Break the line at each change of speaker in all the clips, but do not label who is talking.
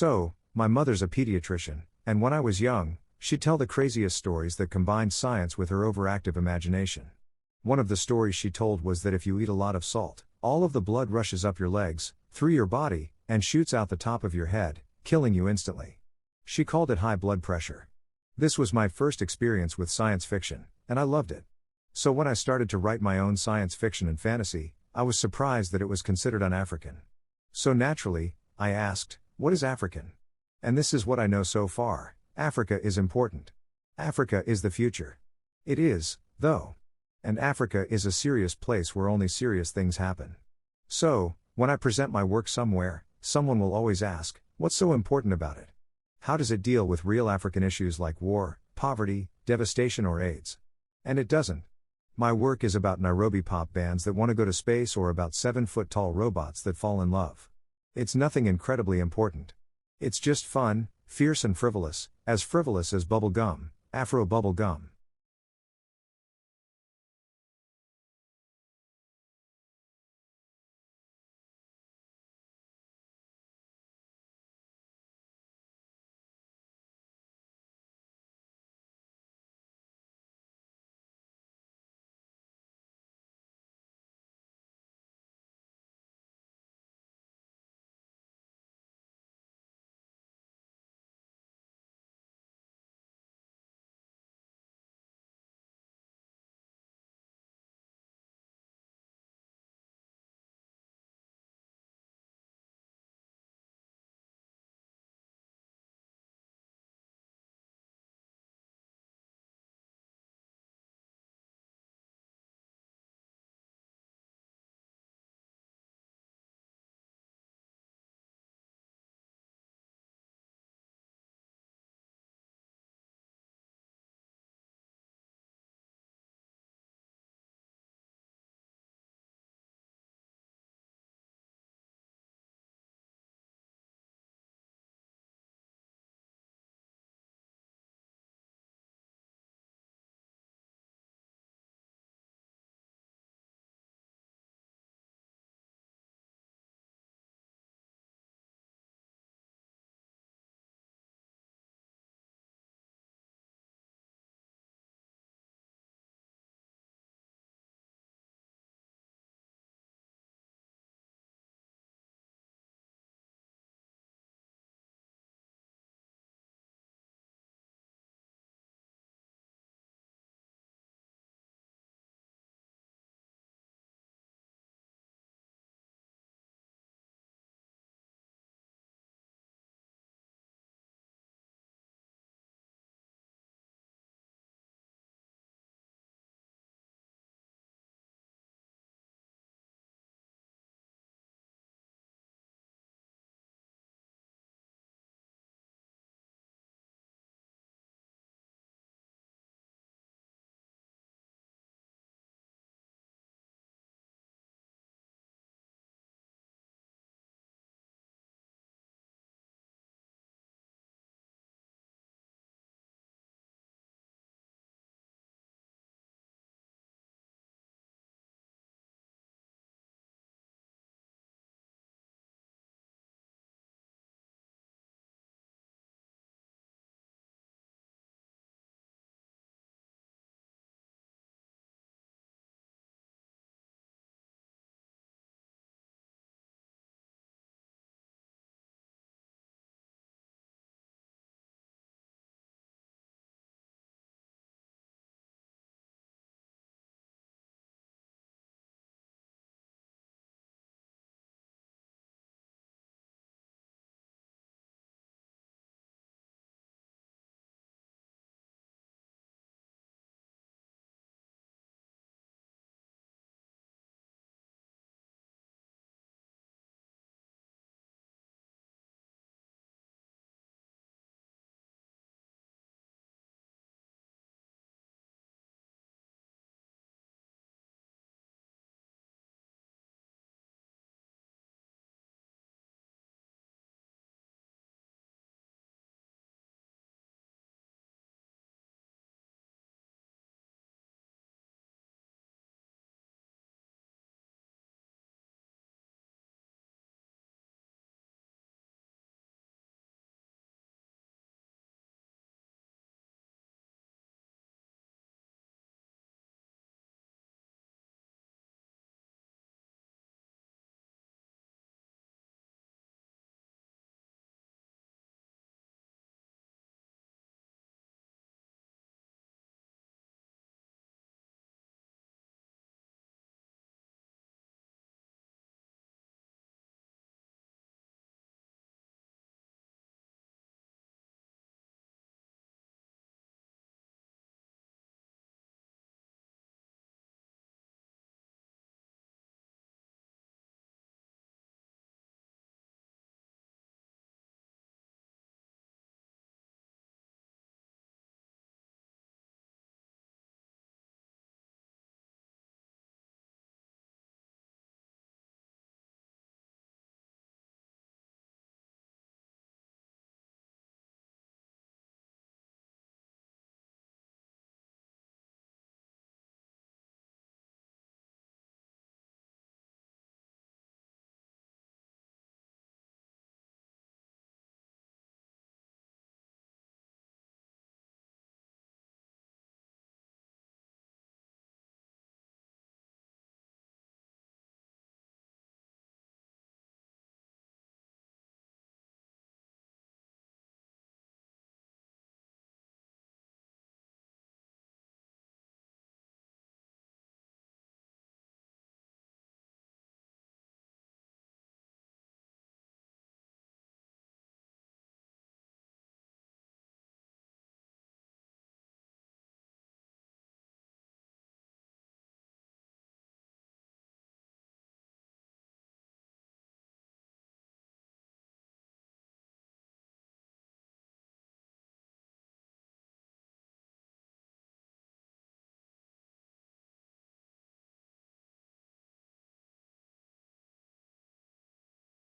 So, my mother's a pediatrician, and when I was young, she'd tell the craziest stories that combined science with her overactive imagination. One of the stories she told was that if you eat a lot of salt, all of the blood rushes up your legs, through your body, and shoots out the top of your head, killing you instantly. She called it high blood pressure. This was my first experience with science fiction, and I loved it. So when I started to write my own science fiction and fantasy, I was surprised that it was considered un-African. So naturally, I asked, what is African? And this is what I know so far: Africa is important. Africa is the future. It is, though. And Africa is a serious place where only serious things happen. So, when I present my work somewhere, someone will always ask, what's so important about it? How does it deal with real African issues like war, poverty, devastation, or AIDS? And it doesn't. My work is about Nairobi pop bands that want to go to space or about 7-foot-tall robots that fall in love. It's nothing incredibly important. It's just fun, fierce and frivolous as bubble gum, Afro bubble gum.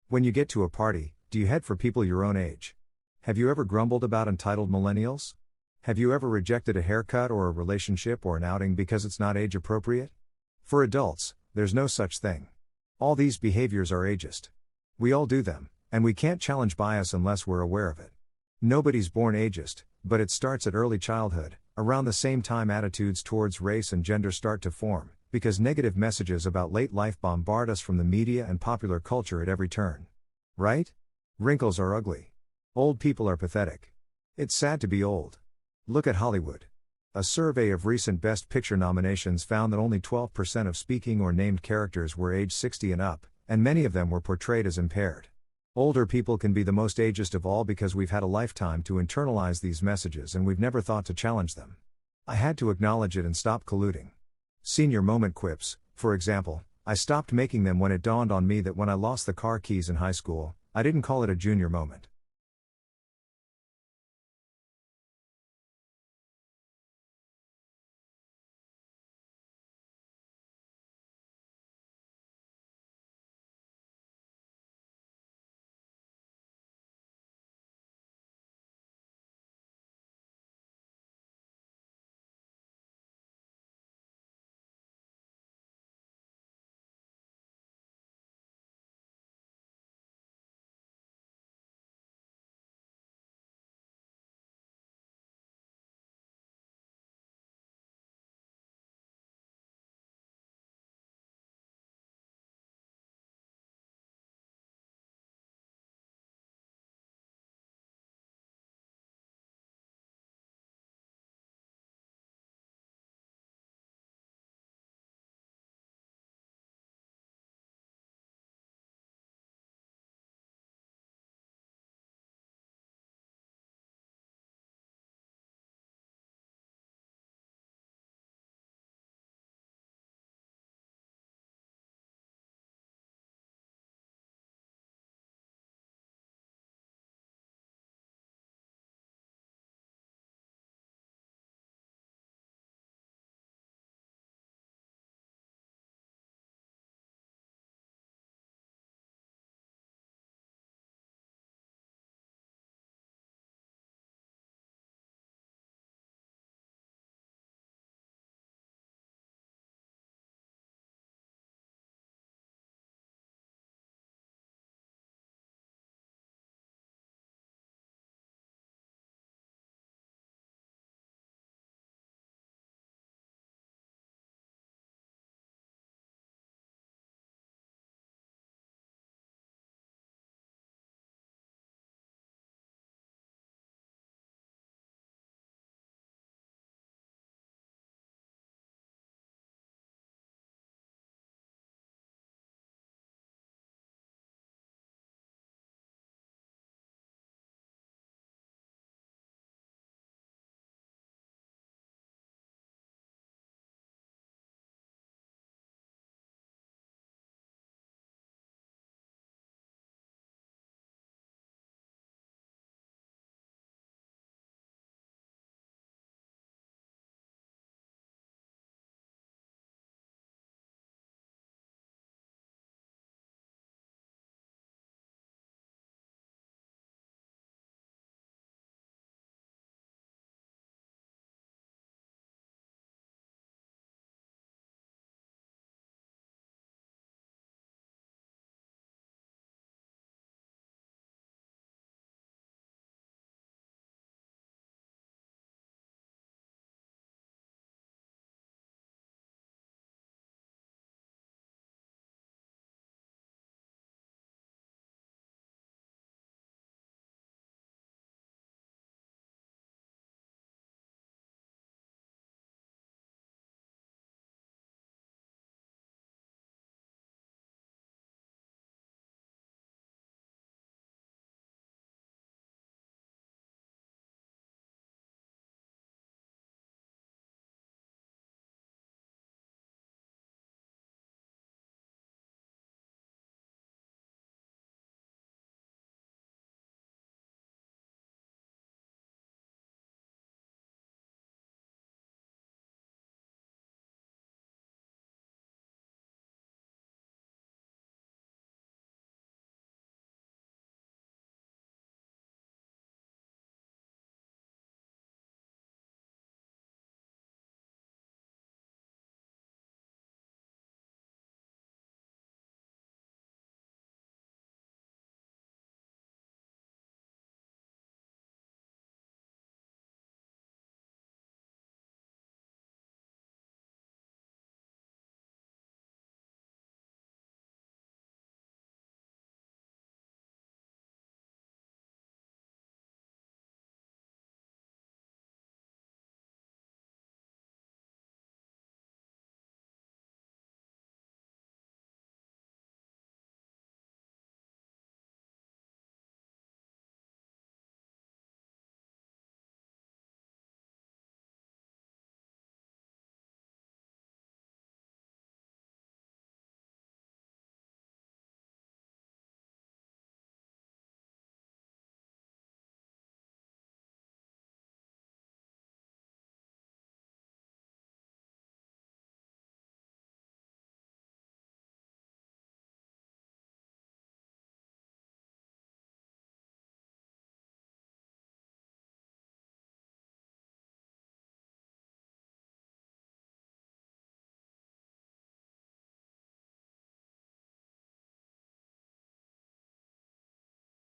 When you get to a party, do you head for people your own age? Have you ever grumbled about entitled millennials? Have you ever rejected a haircut or a relationship or an outing because it's not age appropriate? For adults, there's no such thing. All these behaviors are ageist. We all do them, and we can't challenge bias unless we're aware of it. Nobody's born ageist, but it starts at early childhood, around the same time attitudes towards race and gender start to form, because negative messages about late life bombard us from the media and popular culture at every turn. Right? Wrinkles are ugly. Old people are pathetic. It's sad to be old. Look at Hollywood. A survey of recent Best Picture nominations found that only 12% of speaking or named characters were age 60 and up, and many of them were portrayed as impaired. Older people can be the most ageist of all because we've had a lifetime to internalize these messages and we've never thought to challenge them. I had to acknowledge it and stop colluding. Senior moment quips, for example, I stopped making them when it dawned on me that when I lost the car keys in high school, I didn't call it a junior moment.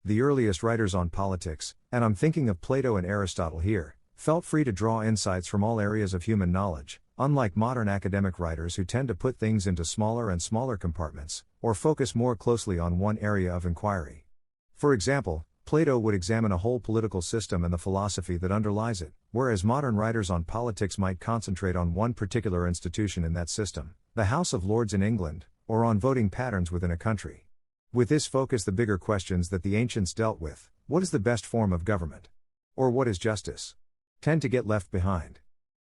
The earliest writers on politics, and I'm thinking of Plato and Aristotle here, felt free to draw insights from all areas of human knowledge, unlike modern academic writers who tend to put things into smaller and smaller compartments, or focus more closely on one area of inquiry. For example, Plato would examine a whole political system and the philosophy that underlies it, whereas modern writers on politics might concentrate on one particular institution in that system, the House of Lords in England, or on voting patterns within a country. With this focus, the bigger questions that the ancients dealt with, what is the best form of government? Or what is justice? Tend to get left behind.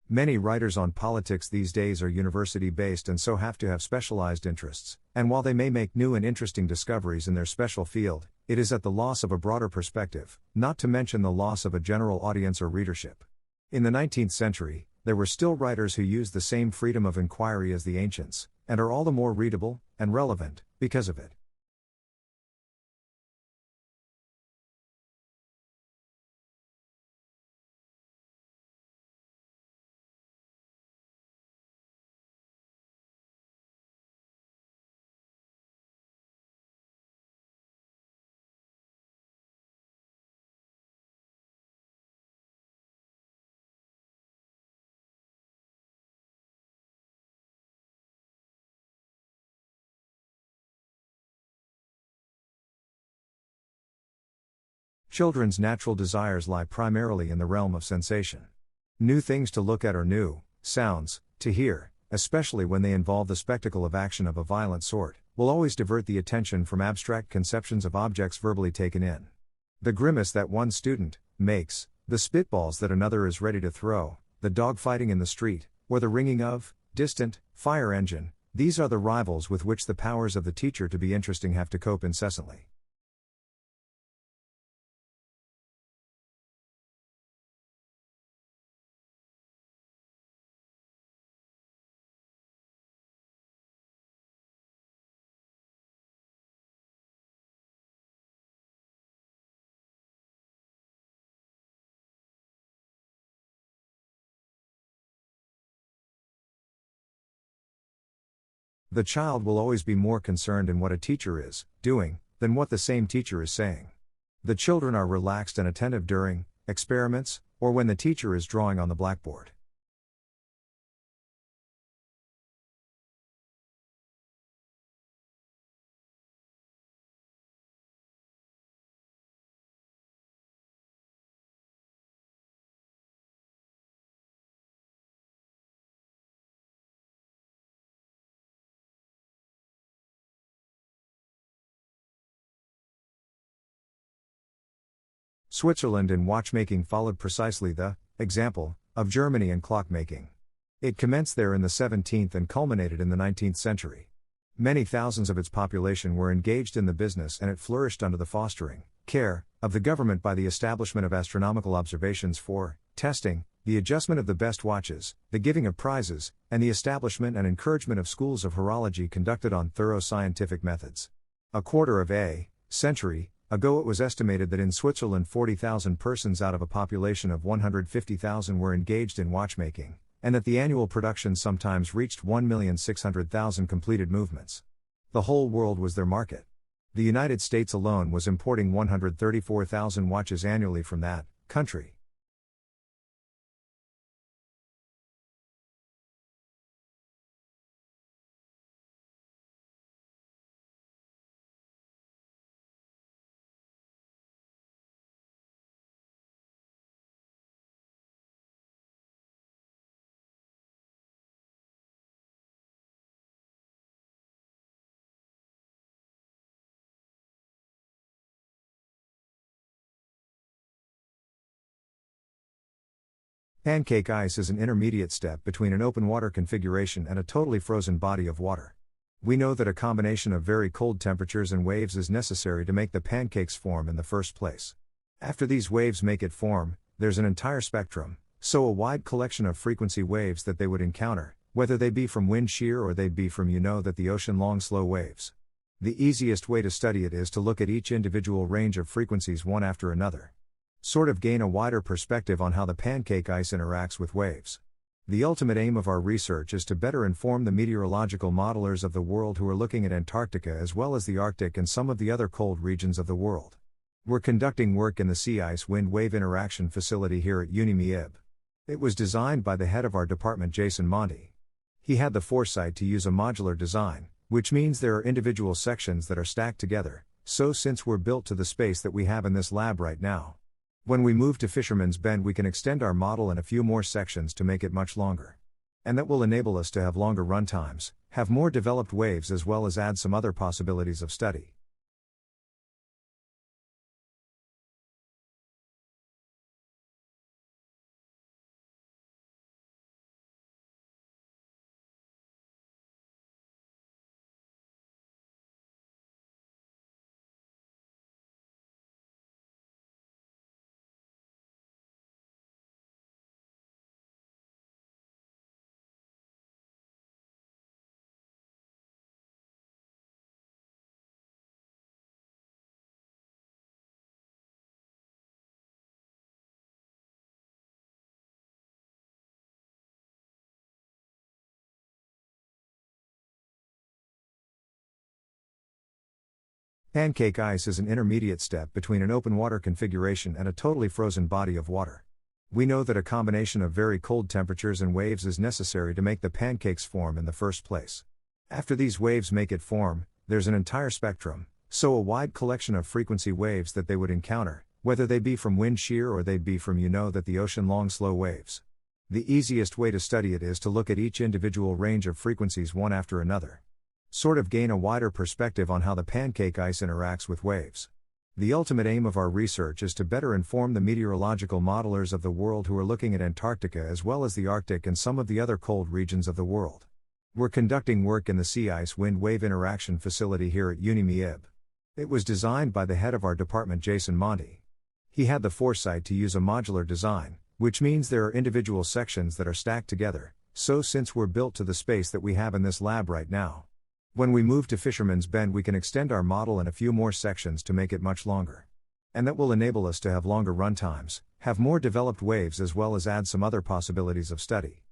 Many writers on politics these days are university-based and so have to have specialized interests, and while they may make new and interesting discoveries in their special field, it is at the loss of a broader perspective, not to mention the loss of a general audience or readership. In the 19th century, there were still writers who used the same freedom of inquiry as the ancients, and are all the more readable and relevant because of it. Children's natural desires lie primarily in the realm of sensation. New things to look at or new sounds to hear, especially when they involve the spectacle of action of a violent sort, will always divert the attention from abstract conceptions of objects verbally taken in. The grimace that one student makes, the spitballs that another is ready to throw, the dog fighting in the street, or the ringing of distant fire engine, these are the rivals with which the powers of the teacher to be interesting have to cope incessantly. The child will always be more concerned in what a teacher is doing than what the same teacher is saying. The children are relaxed and attentive during experiments, or when the teacher is drawing on the blackboard. Switzerland in watchmaking followed precisely the example of Germany in clockmaking. It commenced there in the 17th and culminated in the 19th century. Many thousands of its population were engaged in the business, and it flourished under the fostering care of the government by the establishment of astronomical observations for testing, the adjustment of the best watches, the giving of prizes, and the establishment and encouragement of schools of horology conducted on thorough scientific methods. A quarter of a century ago it was estimated that in Switzerland 40,000 persons out of a population of 150,000 were engaged in watchmaking, and that the annual production sometimes reached 1,600,000 completed movements. The whole world was their market. The United States alone was importing 134,000 watches annually from that country. Pancake ice is an intermediate step between an open water configuration and a totally frozen body of water. We know that a combination of very cold temperatures and waves is necessary to make the pancakes form in the first place. After these waves make it form, there's an entire spectrum, so a wide collection of frequency waves that they would encounter, whether they be from wind shear or they be from that the ocean long slow waves. The easiest way to study it is to look at each individual range of frequencies one after another. Sort of gain a wider perspective on how the pancake ice interacts with waves. The ultimate aim of our research is to better inform the meteorological modelers of the world who are looking at Antarctica as well as the Arctic and some of the other cold regions of the world. We're conducting work in the sea ice wind-wave interaction facility here at insigniaove. It was designed by the head of our department, Jason Monti. He had the foresight to use a modular design, which means there are individual sections that are stacked together, so since we're built to the space that we have in this lab right now. When we move to Fisherman's Bend, we can extend our model in a few more sections to make it much longer. And that will enable us to have longer run times, have more developed waves, as well as add some other possibilities of study. Pancake ice is an intermediate step between an open water configuration and a totally frozen body of water. We know that a combination of very cold temperatures and waves is necessary to make the pancakes form in the first place. After these waves make it form, there's an entire spectrum, so a wide collection of frequency waves that they would encounter, whether they be from wind shear or they be from that the ocean long slow waves. The easiest way to study it is to look at each individual range of frequencies one after another. Sort of gain a wider perspective on how the pancake ice interacts with waves. The ultimate aim of our research is to better inform the meteorological modelers of the world who are looking at Antarctica as well as the Arctic and some of the other cold regions of the world. We're conducting work in the sea ice wind-wave interaction facility here at insigniaove. It was designed by the head of our department, Jason Monti. He had the foresight to use a modular design, which means there are individual sections that are stacked together, so since we're built to the space that we have in this lab right now. When we move to Fisherman's Bend, we can extend our model in a few more sections to make it much longer. And that will enable us to have longer run times, have more developed waves, as well as add some other possibilities of study.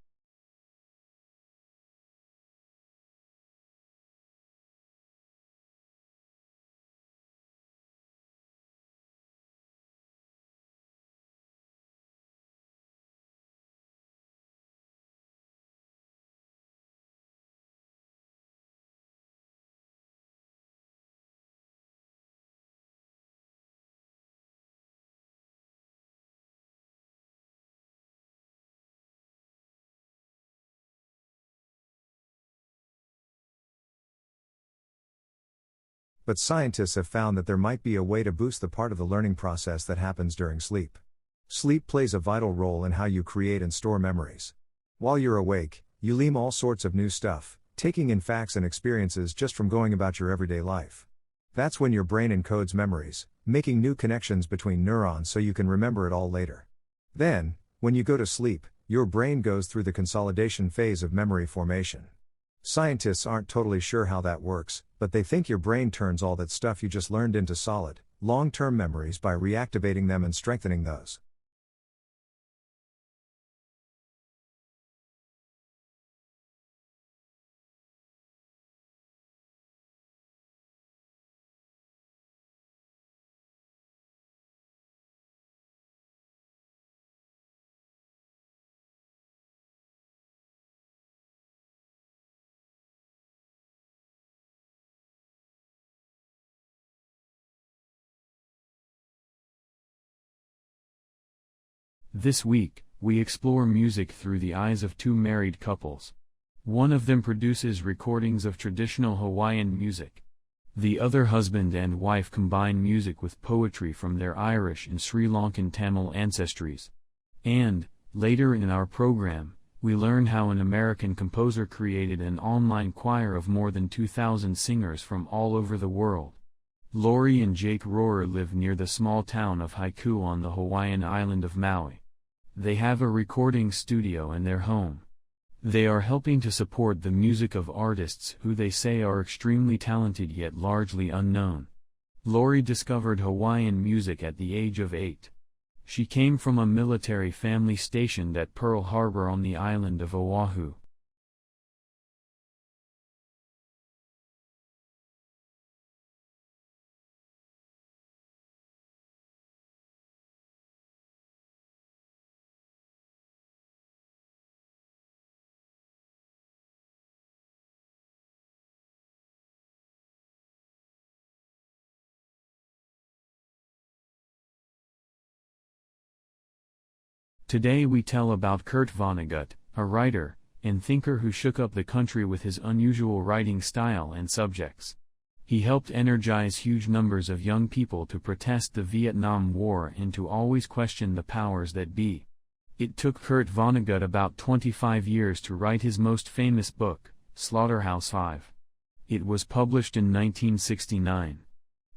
But scientists have found that there might be a way to boost the part of the learning process that happens during sleep. Sleep plays a vital role in how you create and store memories. While you're awake, you learn all sorts of new stuff, taking in facts and experiences just from going about your everyday life. That's when your brain encodes memories, making new connections between neurons so you can remember it all later. Then, when you go to sleep, your brain goes through the consolidation phase of memory formation. Scientists aren't totally sure how that works, but they think your brain turns all that stuff you just learned into solid, long-term memories by reactivating them and strengthening those.
This week, we explore music through the eyes of two married couples. One of them produces recordings of traditional Hawaiian music. The other husband and wife combine music with poetry from their Irish and Sri Lankan Tamil ancestries. And, later in our program, we learn how an American composer created an online choir of more than 2,000 singers from all over the world. Lori and Jake Rohrer live near the small town of Haiku on the Hawaiian island of Maui. They have a recording studio in their home. They are helping to support the music of artists who they say are extremely talented yet largely unknown. Lori discovered Hawaiian music at the age of 8. She came from a military family stationed at Pearl Harbor on the island of Oahu. Today we tell about Kurt Vonnegut, a writer and thinker who shook up the country with his unusual writing style and subjects. He helped energize huge numbers of young people to protest the Vietnam War and to always question the powers that be. It took Kurt Vonnegut about 25 years to write his most famous book, Slaughterhouse-Five. It was published in 1969.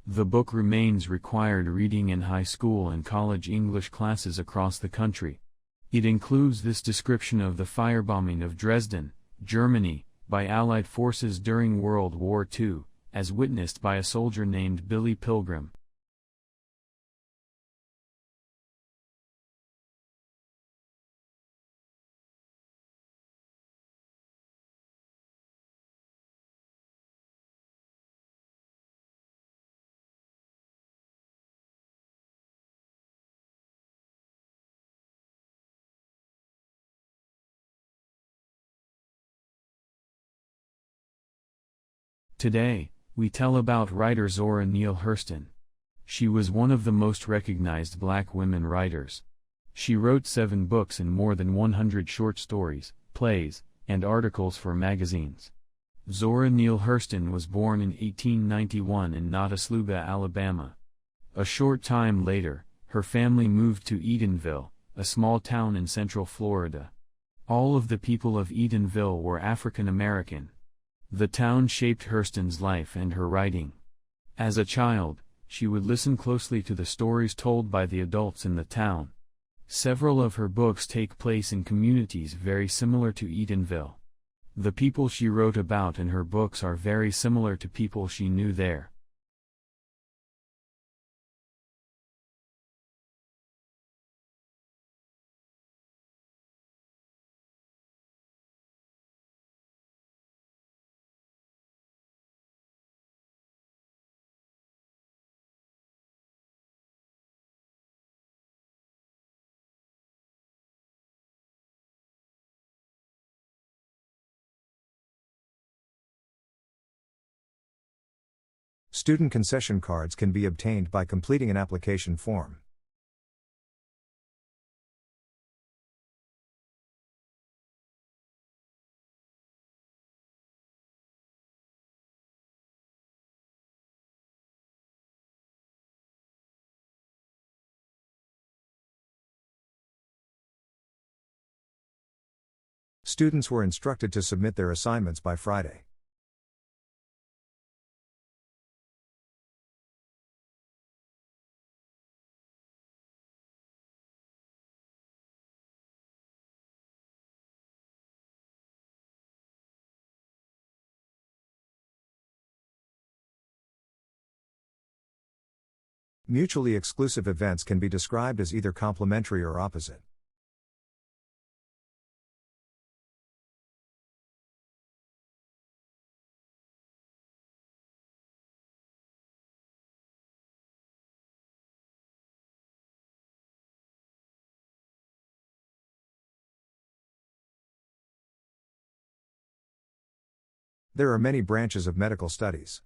The book remains required reading in high school and college English classes across the country. It includes this description of the firebombing of Dresden, Germany, by Allied forces during World War II, as witnessed by a soldier named Billy Pilgrim. Today, we tell about writer Zora Neale Hurston. She was one of the most recognized black women writers. She wrote 7 books and more than 100 short stories, plays, and articles for magazines. Zora Neale Hurston was born in 1891 in Nottesluga, Alabama. A short time later, her family moved to Edenville, a small town in central Florida. All of the people of Edenville were African American. The town shaped Hurston's life and her writing. As a child, she would listen closely to the stories told by the adults in the town. Several of her books take place in communities very similar to Edenville. The people she wrote about in her books are very similar to people she knew there.
Student concession cards can be obtained by completing an application form. Students were instructed to submit their assignments by Friday. Mutually exclusive events can be described as either complementary or opposite. There are many branches of medical studies.